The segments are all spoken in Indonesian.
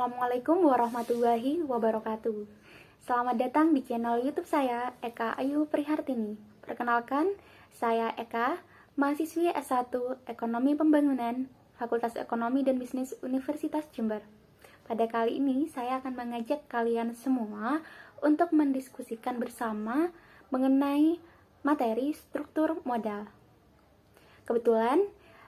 Assalamualaikum warahmatullahi wabarakatuh. Selamat datang di channel YouTube saya, Eka Ayu Prihartini. Perkenalkan, saya Eka, mahasiswi S1 Ekonomi Pembangunan, Fakultas Ekonomi dan Bisnis Universitas Jember. Pada kali ini, saya akan mengajak kalian semua untuk mendiskusikan bersama mengenai materi struktur modal. Kebetulan,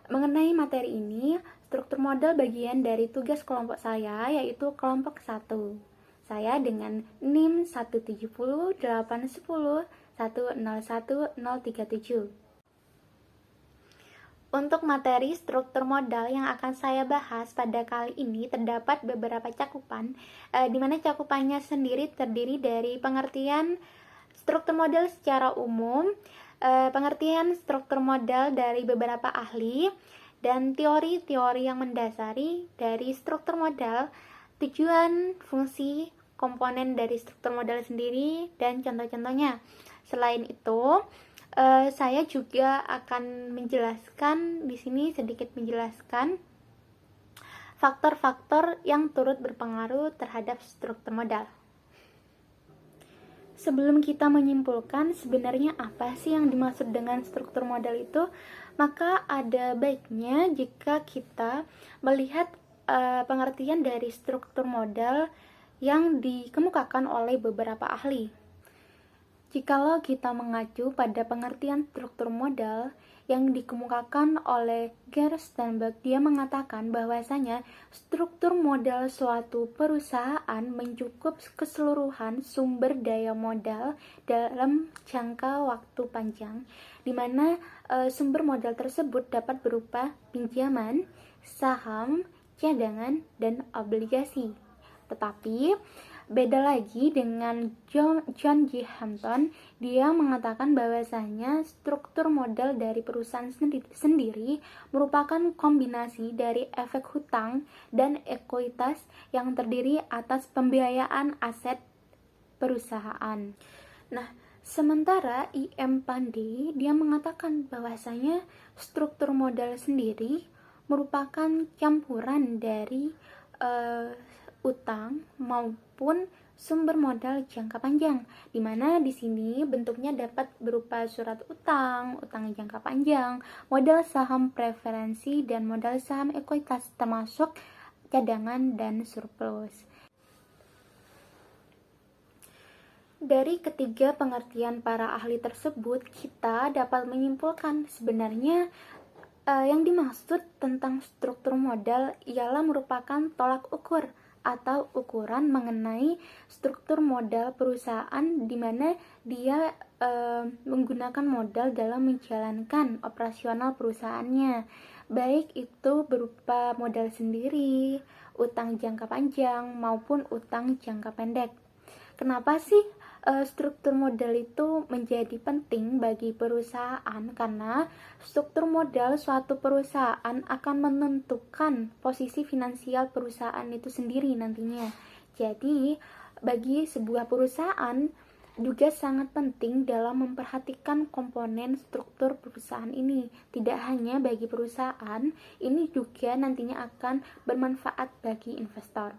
mengenai materi ini, struktur modal bagian dari tugas kelompok saya, yaitu kelompok 1. Saya dengan NIM 1708110101037. Untuk materi struktur modal yang akan saya bahas pada kali ini terdapat beberapa cakupan, di mana cakupannya sendiri terdiri dari pengertian struktur modal secara umum, pengertian struktur modal dari beberapa ahli, dan teori-teori yang mendasari dari struktur modal, tujuan, fungsi, komponen dari struktur modal sendiri, dan contoh-contohnya. Selain itu, saya juga akan menjelaskan di sini sedikit menjelaskan faktor-faktor yang turut berpengaruh terhadap struktur modal. Sebelum kita menyimpulkan sebenarnya apa sih yang dimaksud dengan struktur modal itu, maka ada baiknya jika kita melihat pengertian dari struktur modal yang dikemukakan oleh beberapa ahli. Jikalau kita mengacu pada pengertian struktur modal yang dikemukakan oleh Gerstenberg, dia mengatakan bahwasanya struktur modal suatu perusahaan mencakup keseluruhan sumber daya modal dalam jangka waktu panjang, di mana sumber modal tersebut dapat berupa pinjaman, saham, cadangan, dan obligasi. Tetapi beda lagi dengan John G. Hampton, dia mengatakan bahwasanya struktur modal dari perusahaan sendiri merupakan kombinasi dari efek hutang dan ekuitas yang terdiri atas pembiayaan aset perusahaan. Nah, sementara I.M. Pandey, dia mengatakan bahwasanya struktur modal sendiri merupakan campuran dari utang maupun sumber modal jangka panjang, di mana di sini bentuknya dapat berupa surat utang, utang jangka panjang, modal saham preferensi, dan modal saham ekuitas termasuk cadangan dan surplus. Dari ketiga pengertian para ahli tersebut, kita dapat menyimpulkan sebenarnya yang dimaksud tentang struktur modal ialah merupakan tolak ukur atau ukuran mengenai struktur modal perusahaan, di mana dia menggunakan modal dalam menjalankan operasional perusahaannya, baik itu berupa modal sendiri, utang jangka panjang maupun utang jangka pendek. Kenapa sih struktur modal itu menjadi penting bagi perusahaan? Karena struktur modal suatu perusahaan akan menentukan posisi finansial perusahaan itu sendiri nantinya. Jadi, bagi sebuah perusahaan juga sangat penting dalam memperhatikan komponen struktur perusahaan ini. Tidak hanya bagi perusahaan, ini juga nantinya akan bermanfaat bagi investor.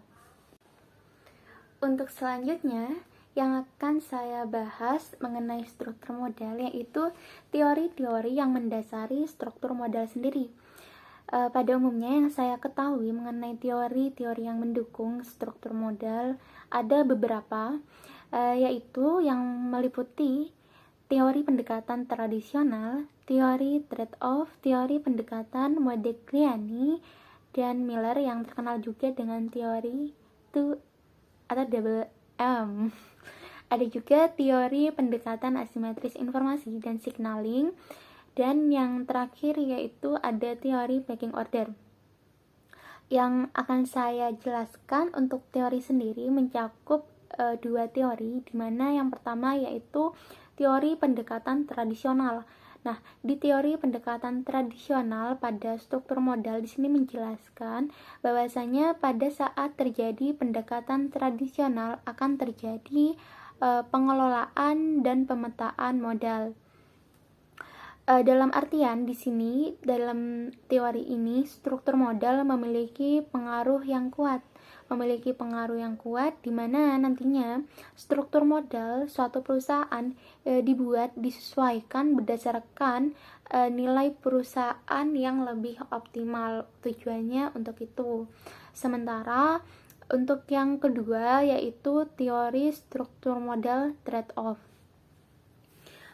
Untuk selanjutnya, yang akan saya bahas mengenai struktur modal yaitu teori-teori yang mendasari struktur modal sendiri. Pada umumnya yang saya ketahui mengenai teori-teori yang mendukung struktur modal ada beberapa, yaitu yang meliputi teori pendekatan tradisional, teori trade-off, teori pendekatan Modigliani dan Miller yang terkenal juga dengan teori 2 atau double M. Ada juga teori pendekatan asimetris informasi dan signaling, dan yang terakhir yaitu ada teori pecking order. Yang akan saya jelaskan untuk teori sendiri mencakup dua teori, di mana yang pertama yaitu teori pendekatan tradisional. Nah, di teori pendekatan tradisional pada struktur modal di sini menjelaskan bahwasanya pada saat terjadi pendekatan tradisional akan terjadi pengelolaan dan pemetaan modal. Dalam artian di sini dalam teori ini struktur modal memiliki pengaruh yang kuat memiliki pengaruh yang kuat, di mana nantinya struktur modal suatu perusahaan disesuaikan berdasarkan nilai perusahaan yang lebih optimal, tujuannya untuk itu. Sementara untuk yang kedua yaitu teori struktur modal trade-off.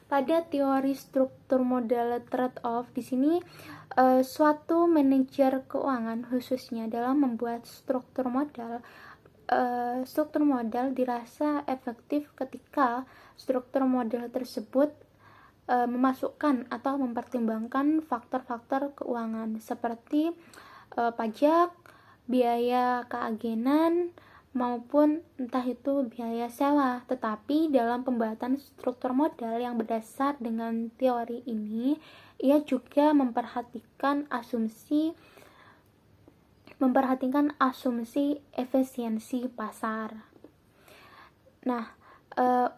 Pada teori struktur modal trade-off di sini suatu manajer keuangan khususnya dalam membuat struktur modal dirasa efektif ketika struktur modal tersebut memasukkan atau mempertimbangkan faktor-faktor keuangan seperti pajak, biaya keagenan, maupun entah itu biaya sewa. Tetapi dalam pembuatan struktur modal yang berdasar dengan teori ini, ia juga memperhatikan asumsi efisiensi pasar. Nah,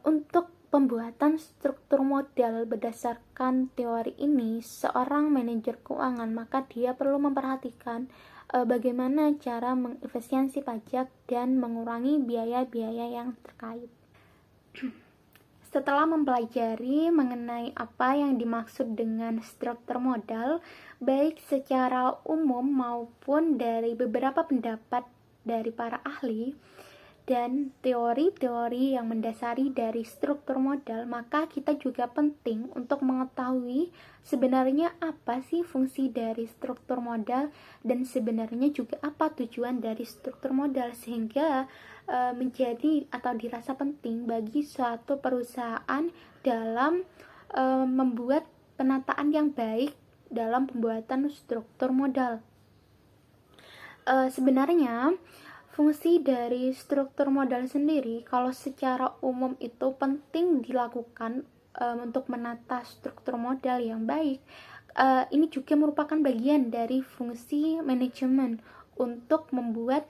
untuk pembuatan struktur modal berdasarkan teori ini, seorang manajer keuangan maka dia perlu memperhatikan bagaimana cara mengefisiensi pajak dan mengurangi biaya-biaya yang terkait. Setelah mempelajari mengenai apa yang dimaksud dengan struktur modal, baik secara umum maupun dari beberapa pendapat dari para ahli, dan teori-teori yang mendasari dari struktur modal, maka kita juga penting untuk mengetahui sebenarnya apa sih fungsi dari struktur modal dan sebenarnya juga apa tujuan dari struktur modal, sehingga menjadi atau dirasa penting bagi suatu perusahaan dalam membuat penataan yang baik dalam pembuatan struktur modal. Sebenarnya fungsi dari struktur modal sendiri kalau secara umum itu penting dilakukan untuk menata struktur modal yang baik. Ini juga merupakan bagian dari fungsi manajemen untuk membuat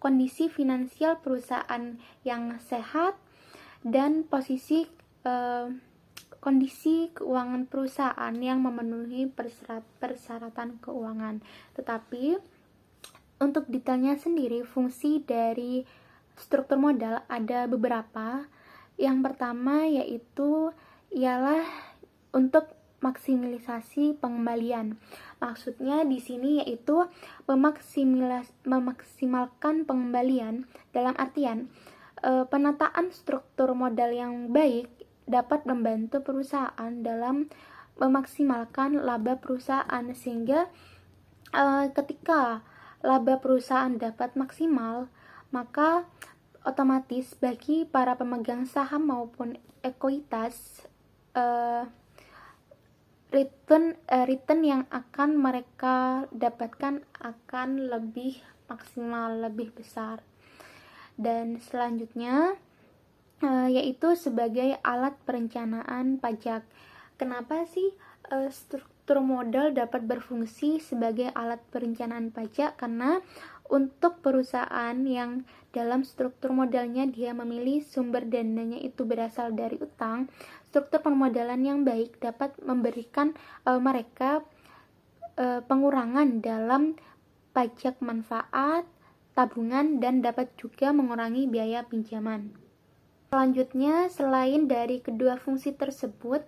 kondisi finansial perusahaan yang sehat dan kondisi keuangan perusahaan yang memenuhi persyaratan keuangan. Tetapi untuk detailnya sendiri, fungsi dari struktur modal ada beberapa. Yang pertama yaitu ialah untuk maksimisasi pengembalian. Maksudnya di sini yaitu memaksimalkan pengembalian dalam artian penataan struktur modal yang baik dapat membantu perusahaan dalam memaksimalkan laba perusahaan, sehingga ketika laba perusahaan dapat maksimal, maka otomatis bagi para pemegang saham maupun ekuitas return yang akan mereka dapatkan akan lebih maksimal, lebih besar. Dan selanjutnya yaitu sebagai alat perencanaan pajak. Kenapa sih struktur modal dapat berfungsi sebagai alat perencanaan pajak? Karena untuk perusahaan yang dalam struktur modalnya dia memilih sumber dananya itu berasal dari utang, struktur permodalan yang baik dapat memberikan mereka pengurangan dalam pajak manfaat, tabungan, dan dapat juga mengurangi biaya pinjaman. Selanjutnya, selain dari kedua fungsi tersebut,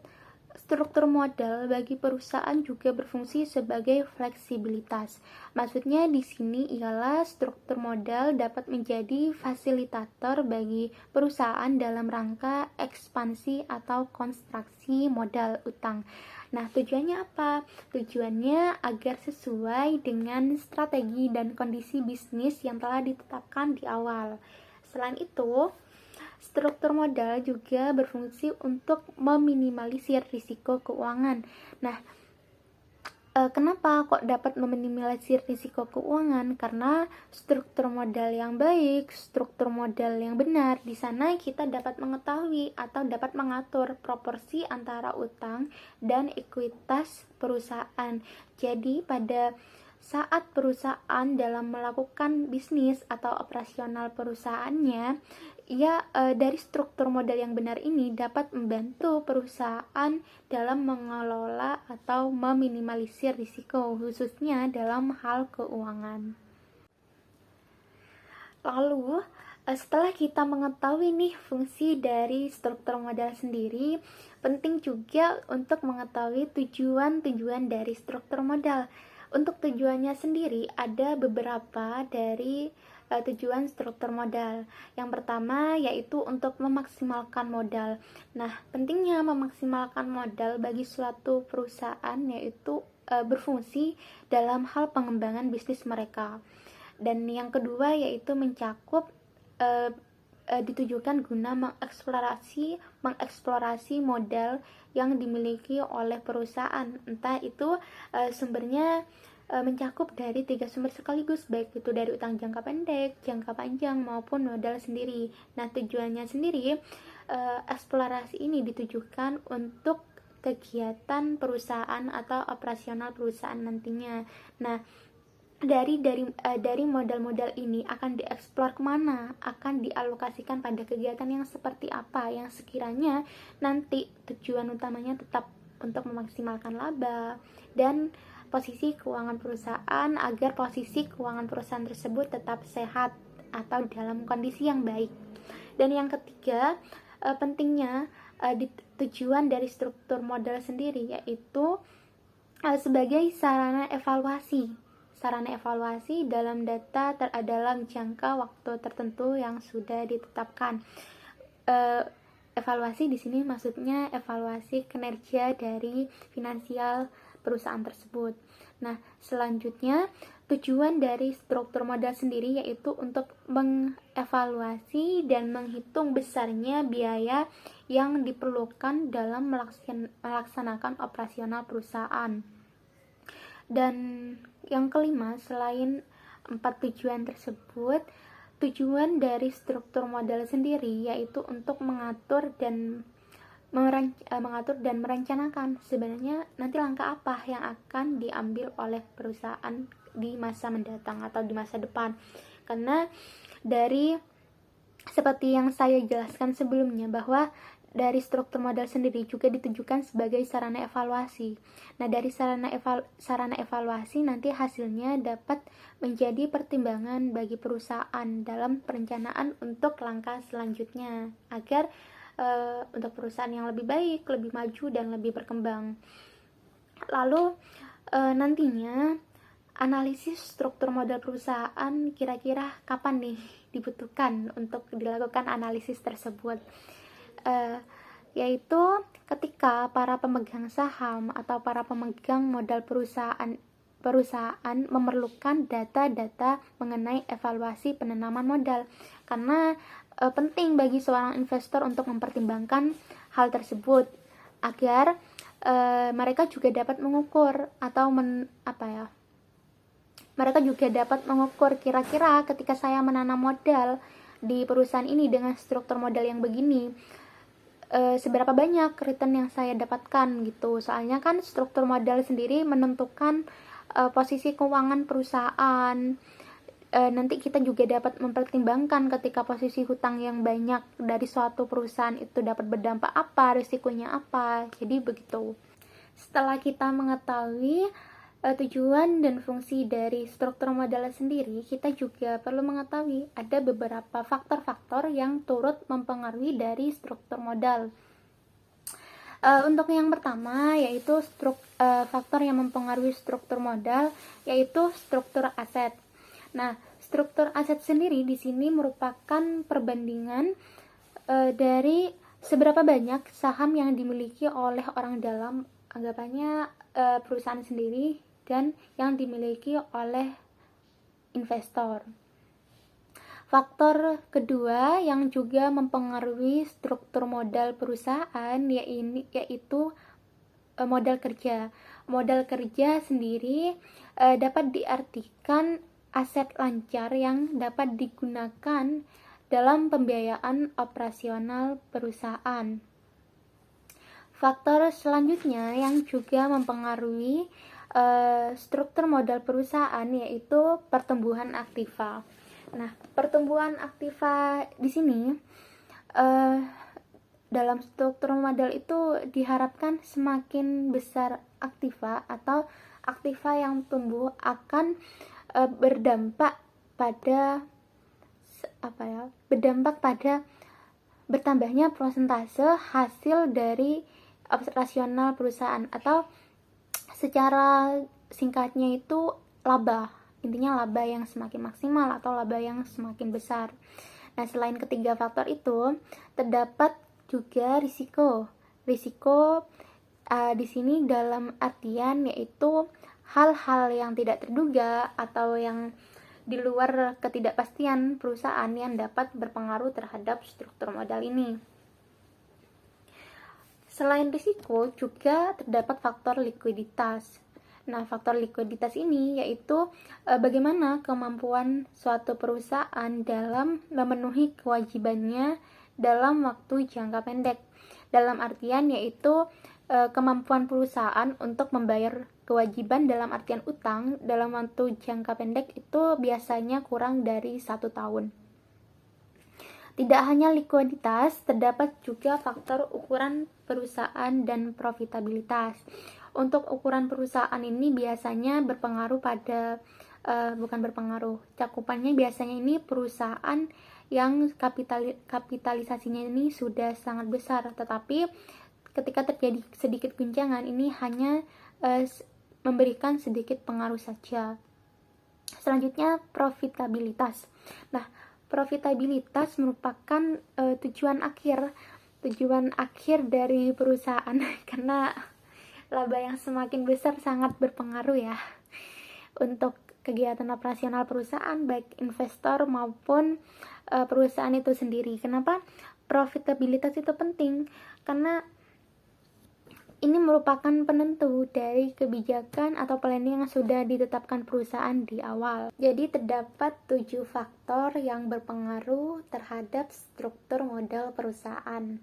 struktur modal bagi perusahaan juga berfungsi sebagai fleksibilitas. Maksudnya di sini ialah struktur modal dapat menjadi fasilitator bagi perusahaan dalam rangka ekspansi atau konstruksi modal utang. Nah, tujuannya apa? Tujuannya agar sesuai dengan strategi dan kondisi bisnis yang telah ditetapkan di awal. Selain itu, struktur modal juga berfungsi untuk meminimalisir risiko keuangan. Nah, kenapa kok dapat meminimalisir risiko keuangan? Karena struktur modal yang baik, struktur modal yang benar, di sana kita dapat mengetahui atau dapat mengatur proporsi antara utang dan ekuitas perusahaan. Jadi pada saat perusahaan dalam melakukan bisnis atau operasional perusahaannya, dari struktur modal yang benar ini dapat membantu perusahaan dalam mengelola atau meminimalisir risiko, khususnya dalam hal keuangan. Lalu setelah kita mengetahui nih fungsi dari struktur modal sendiri, penting juga untuk mengetahui tujuan-tujuan dari struktur modal. Untuk tujuannya sendiri ada beberapa dari tujuan struktur modal. Yang pertama yaitu untuk memaksimalkan modal. Nah, pentingnya memaksimalkan modal bagi suatu perusahaan yaitu berfungsi dalam hal pengembangan bisnis mereka. Dan yang kedua yaitu mencakup ditujukan guna mengeksplorasi modal yang dimiliki oleh perusahaan, entah itu sumbernya mencakup dari 3 sumber sekaligus, baik itu dari utang jangka pendek, jangka panjang maupun modal sendiri. Nah, tujuannya sendiri eksplorasi ini ditujukan untuk kegiatan perusahaan atau operasional perusahaan nantinya. Nah, dari modal-modal ini akan dieksplor kemana, akan dialokasikan pada kegiatan yang seperti apa, yang sekiranya nanti tujuan utamanya tetap untuk memaksimalkan laba dan posisi keuangan perusahaan, agar posisi keuangan perusahaan tersebut tetap sehat atau dalam kondisi yang baik. Dan yang ketiga, pentingnya tujuan dari struktur modal sendiri yaitu sebagai sarana evaluasi dalam data dalam jangka waktu tertentu yang sudah ditetapkan. Evaluasi di sini maksudnya evaluasi kinerja dari finansial perusahaan tersebut. Nah, selanjutnya tujuan dari struktur modal sendiri yaitu untuk mengevaluasi dan menghitung besarnya biaya yang diperlukan dalam melaksanakan operasional perusahaan. Dan yang kelima, selain 4 tujuan tersebut, tujuan dari struktur modal sendiri yaitu untuk mengatur dan merencanakan sebenarnya nanti langkah apa yang akan diambil oleh perusahaan di masa mendatang atau di masa depan. Karena dari seperti yang saya jelaskan sebelumnya, bahwa dari struktur modal sendiri juga ditujukan sebagai sarana evaluasi. Nah, dari sarana evaluasi nanti hasilnya dapat menjadi pertimbangan bagi perusahaan dalam perencanaan untuk langkah selanjutnya, agar untuk perusahaan yang lebih baik, lebih maju, dan lebih berkembang. Lalu nantinya analisis struktur modal perusahaan kira-kira kapan nih dibutuhkan untuk dilakukan analisis tersebut? Yaitu ketika para pemegang saham atau para pemegang modal perusahaan memerlukan data-data mengenai evaluasi penanaman modal, karena penting bagi seorang investor untuk mempertimbangkan hal tersebut agar mereka juga dapat mengukur atau mereka juga dapat mengukur kira-kira ketika saya menanam modal di perusahaan ini dengan struktur modal yang begini, seberapa banyak return yang saya dapatkan gitu. Soalnya kan struktur modal sendiri menentukan posisi keuangan perusahaan. Nanti kita juga dapat mempertimbangkan ketika posisi hutang yang banyak dari suatu perusahaan itu dapat berdampak apa, risikonya apa. Jadi begitu. Setelah kita mengetahui tujuan dan fungsi dari struktur modal sendiri, kita juga perlu mengetahui ada beberapa faktor-faktor yang turut mempengaruhi dari struktur modal. Untuk yang pertama yaitu faktor yang mempengaruhi struktur modal yaitu struktur aset. Nah, struktur aset sendiri di sini merupakan perbandingan dari seberapa banyak saham yang dimiliki oleh orang dalam, anggapannya perusahaan sendiri, dan yang dimiliki oleh investor. Faktor kedua yang juga mempengaruhi struktur modal perusahaan yaitu modal kerja. Modal kerja sendiri dapat diartikan aset lancar yang dapat digunakan dalam pembiayaan operasional perusahaan. Faktor selanjutnya yang juga mempengaruhi struktur modal perusahaan yaitu pertumbuhan aktiva. Nah, pertumbuhan aktiva di sini dalam struktur modal itu diharapkan semakin besar aktiva atau aktiva yang tumbuh akan berdampak pada berdampak pada bertambahnya persentase hasil dari operasional perusahaan, atau secara singkatnya itu laba. Intinya laba yang semakin maksimal atau laba yang semakin besar. Nah, selain ketiga faktor itu, terdapat juga risiko. Risiko di sini dalam artian yaitu hal-hal yang tidak terduga atau yang di luar ketidakpastian perusahaan yang dapat berpengaruh terhadap struktur modal ini. Selain risiko, juga terdapat faktor likuiditas. Nah, faktor likuiditas ini yaitu bagaimana kemampuan suatu perusahaan dalam memenuhi kewajibannya dalam waktu jangka pendek. Dalam artian yaitu kemampuan perusahaan untuk membayar kewajiban dalam artian utang dalam waktu jangka pendek itu biasanya kurang dari 1 tahun. Tidak hanya likuiditas, terdapat juga faktor ukuran perusahaan dan profitabilitas. Untuk ukuran perusahaan ini biasanya berpengaruh pada cakupannya biasanya ini perusahaan yang kapitalisasinya ini sudah sangat besar, tetapi ketika terjadi sedikit guncangan ini hanya memberikan sedikit pengaruh saja. Selanjutnya, profitabilitas. Nah, profitabilitas merupakan tujuan akhir dari perusahaan karena laba yang semakin besar sangat berpengaruh ya untuk kegiatan operasional perusahaan, baik investor maupun perusahaan itu sendiri. Kenapa profitabilitas itu penting? Karena ini merupakan penentu dari kebijakan atau planning yang sudah ditetapkan perusahaan di awal. Jadi terdapat 7 faktor yang berpengaruh terhadap struktur modal perusahaan.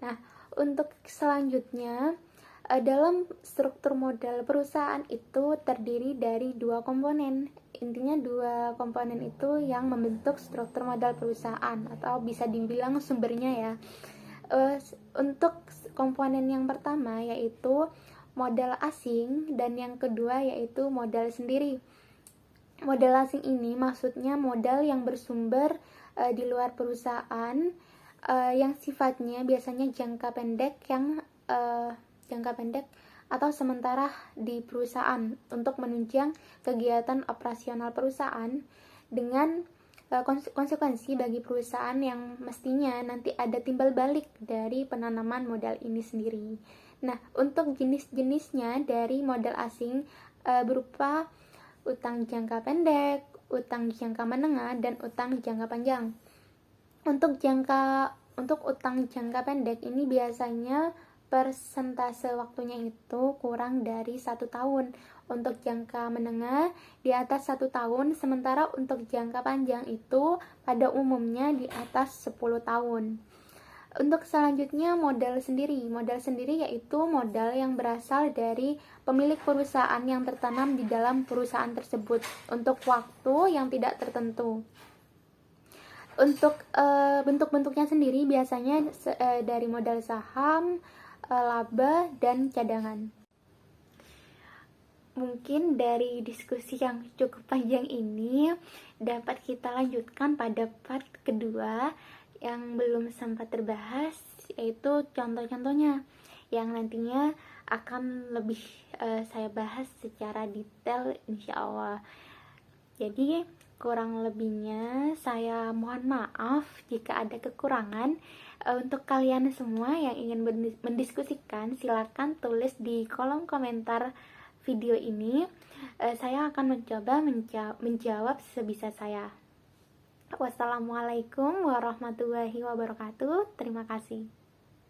Nah, untuk selanjutnya, dalam struktur modal perusahaan itu terdiri dari 2 komponen. Intinya 2 komponen itu yang membentuk struktur modal perusahaan, atau bisa dibilang sumbernya ya. Untuk komponen yang pertama yaitu modal asing, dan yang kedua yaitu modal sendiri. Modal asing ini maksudnya modal yang bersumber di luar perusahaan, yang sifatnya biasanya jangka pendek atau sementara di perusahaan untuk menunjang kegiatan operasional perusahaan dengan konsekuensi bagi perusahaan yang mestinya nanti ada timbal balik dari penanaman modal ini sendiri. Nah, untuk jenis-jenisnya dari modal asing berupa utang jangka pendek, utang jangka menengah, dan utang jangka panjang. Untuk utang jangka pendek ini biasanya persentase waktunya itu kurang dari 1 tahun. Untuk jangka menengah di atas 1 tahun, sementara untuk jangka panjang itu pada umumnya di atas 10 tahun. Untuk selanjutnya modal sendiri. Modal sendiri yaitu modal yang berasal dari pemilik perusahaan yang tertanam di dalam perusahaan tersebut untuk waktu yang tidak tertentu. Untuk bentuk-bentuknya sendiri biasanya dari modal saham, laba, dan cadangan. Mungkin dari diskusi yang cukup panjang ini dapat kita lanjutkan pada part kedua yang belum sempat terbahas, yaitu contoh-contohnya yang nantinya akan lebih saya bahas secara detail insya Allah. Jadi kurang lebihnya saya mohon maaf jika ada kekurangan. Untuk kalian semua yang ingin mendiskusikan, silakan tulis di kolom komentar video ini. Saya akan mencoba menjawab sebisa saya. Wassalamualaikum warahmatullahi wabarakatuh. Terima kasih.